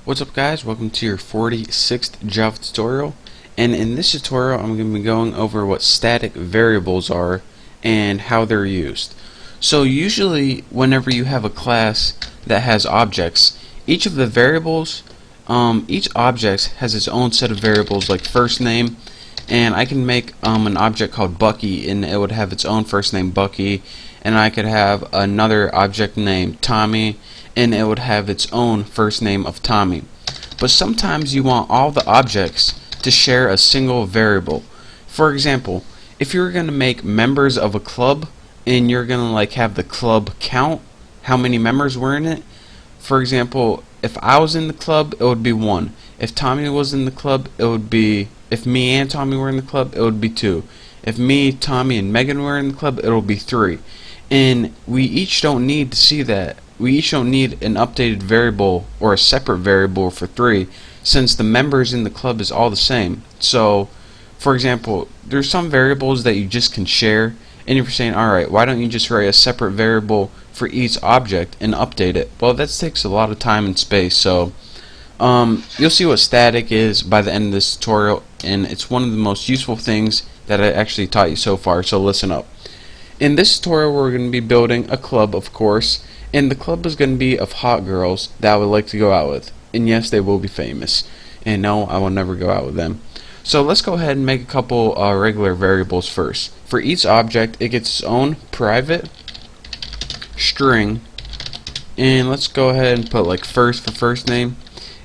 What's up guys, welcome to your 46th Java tutorial, and in this tutorial I'm going to be going over what static variables are and how they're used. So usually whenever you have a class that has objects, each of the variables, each object has its own set of variables like first name, and I can make an object called Bucky and it would have its own first name Bucky, and I could have another object named Tommy and it would have its own first name of Tommy. But sometimes you want all the objects to share a single variable. For example, if you're going to make members of a club and you're going to have the club count, how many members were in it. For example, if I was in the club, it would be 1. If Tommy was in the club, it would be, if me and Tommy were in the club, it would be 2. If me, Tommy, and Megan were in the club, it will be 3. And we each don't need to see that. We each don't need an updated variable or a separate variable for 3, since the members in the club is all the same. So, for example, there's some variables that you just can share, and you're saying, alright, why don't you just write a separate variable for each object and update it? Well, that takes a lot of time and space, so you'll see what static is by the end of this tutorial, and it's one of the most useful things that I actually taught you so far, so listen up. In this tutorial we're going to be building a club, of course, and the club is going to be of hot girls that I would like to go out with. And yes, they will be famous. And no, I will never go out with them. So let's go ahead and make a couple regular variables first. For each object, it gets its own private string. And let's go ahead and put like first for first name.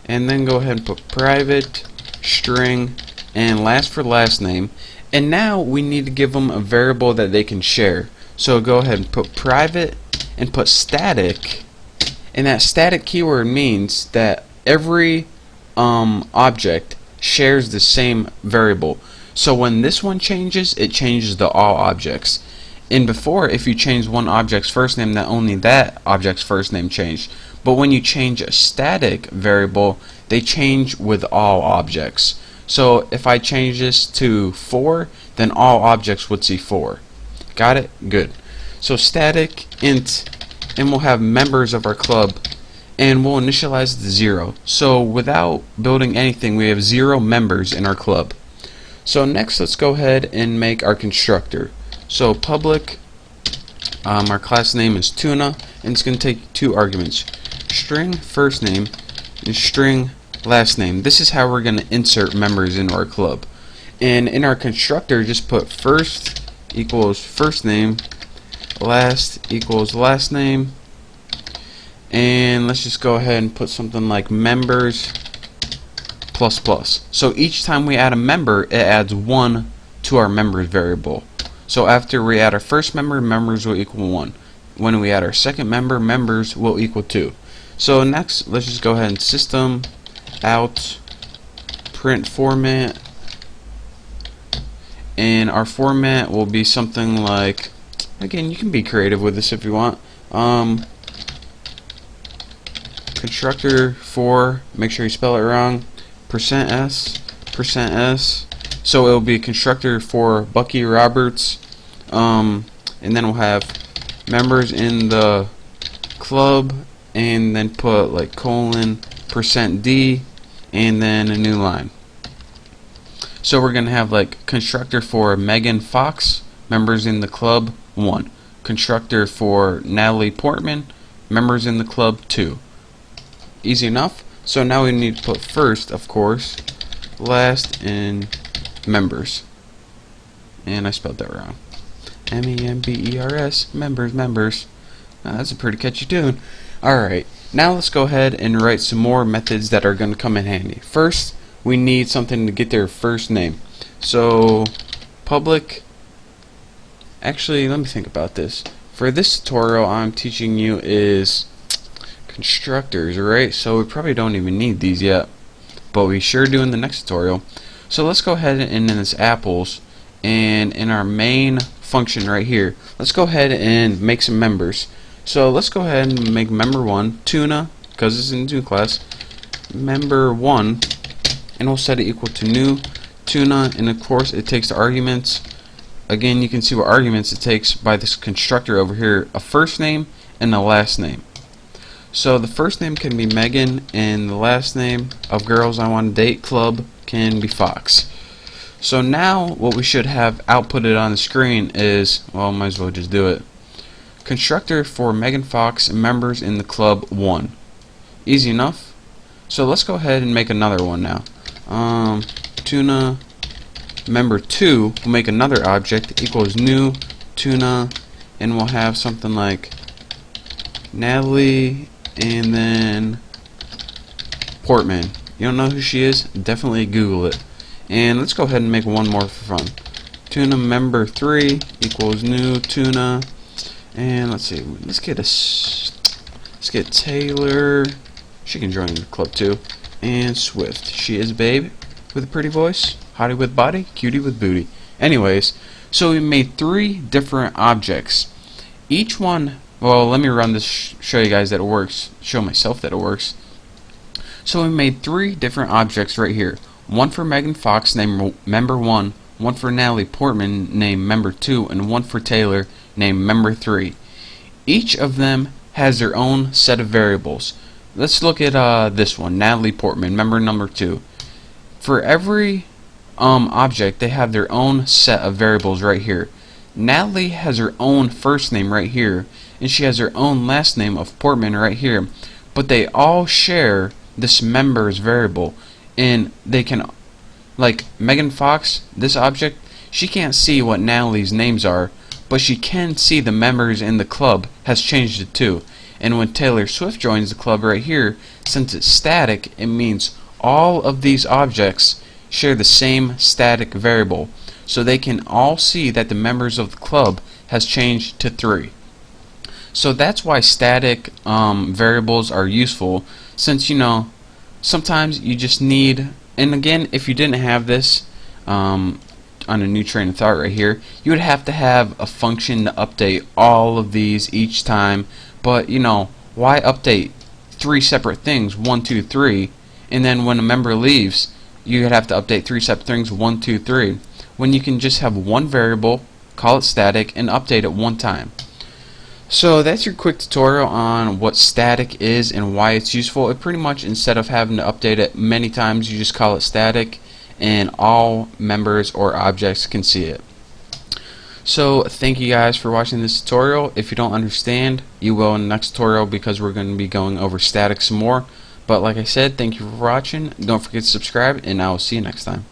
And then go ahead and put private string and last for last name. And now we need to give them a variable that they can share. So go ahead and put private and put static, and that static keyword means that every object shares the same variable. So when this one changes, it changes to all objects. And before, if you change one object's first name, then only that object's first name changed. But when you change a static variable, they change with all objects. So if I change this to 4, then all objects would see 4. Got it? Good. So static int, and we'll have members of our club, and we'll initialize it to 0. So without building anything, we have 0 members in our club. So next, let's go ahead and make our constructor. So public, our class name is tuna, and it's going to take 2 arguments: string first name and string last name. This is how we're going to insert members into our club. And in our constructor, just put first equals first name, last equals last name, and let's just go ahead and put something like members plus plus. So each time we add a member, it adds 1 to our members variable. So after we add our first member, members will equal 1. When we add our second member, members will equal 2. So next, let's just go ahead and system out print format, and our format will be something like, again, you can be creative with this if you want, constructor for, make sure you spell it wrong, %s, so it will be a constructor for Bucky Roberts, and then we'll have members in the club, and then put like colon %d, and then a new line. So we're going to have like constructor for Megan Fox, members in the club 1. Constructor for Natalie Portman, members in the club 2. Easy enough. So now we need to put first, of course, last, and members. And I spelled that wrong. members, members. That's a pretty catchy tune. Alright, now let's go ahead and write some more methods that are going to come in handy. First, we need something to get their first name. So public, actually let me think about this. For this tutorial I'm teaching you is constructors, right? So we probably don't even need these yet, but we sure do in the next tutorial. So let's go ahead and in this apples, and in our main function right here, let's go ahead and make some members. So let's go ahead and make member 1 tuna, because it's in the tuna class, member 1, and we'll set it equal to new tuna, and of course it takes the arguments. Again, you can see what arguments it takes by this constructor over here: a first name and a last name. So the first name can be Megan, and the last name of girls I want to date club can be Fox. So now what we should have outputted on the screen is, well, might as well just do it. Constructor for Megan Fox members in the club 1. Easy enough. So let's go ahead and make another one now. Tuna member 2 will make another object equals new tuna, and we'll have something like Natalie and then Portman. You don't know who she is? Definitely Google it. And let's go ahead and make one more for fun. Tuna member 3 equals new tuna, and let's see. Let's get Taylor. She can join the club too. And Swift. She is babe with a pretty voice, hottie with body, cutie with booty. Anyways, so we made 3 different objects. Each one. Well, let me run this. Show you guys that it works. Show myself that it works. So we made 3 different objects right here. One for Megan Fox named member 1, one for Natalie Portman named member 2, and one for Taylor named member 3. Each of them has their own set of variables. Let's look at this one, Natalie Portman, member number 2. For every object, they have their own set of variables right here. Natalie has her own first name right here, and she has her own last name of Portman right here. But they all share this members variable. And they can, like Megan Fox, this object, she can't see what Natalie's names are, but she can see the members in the club has changed it too. And when Taylor Swift joins the club right here, since it's static, it means all of these objects share the same static variable, so they can all see that the members of the club has changed to 3. So that's why static variables are useful, since sometimes you just need, and again, if you didn't have this on a new train of thought right here, you would have to have a function to update all of these each time. But why update 3 separate things, 1, 2, 3, and then when a member leaves, you'd have to update 3 separate things, 1, 2, 3, when you can just have one variable, call it static, and update it one time. So that's your quick tutorial on what static is and why it's useful. It pretty much, instead of having to update it many times, you just call it static and all members or objects can see it. So thank you guys for watching this tutorial. If you don't understand, you will in the next tutorial, because we're going to be going over static some more. But like I said, thank you for watching. Don't forget to subscribe, and I will see you next time.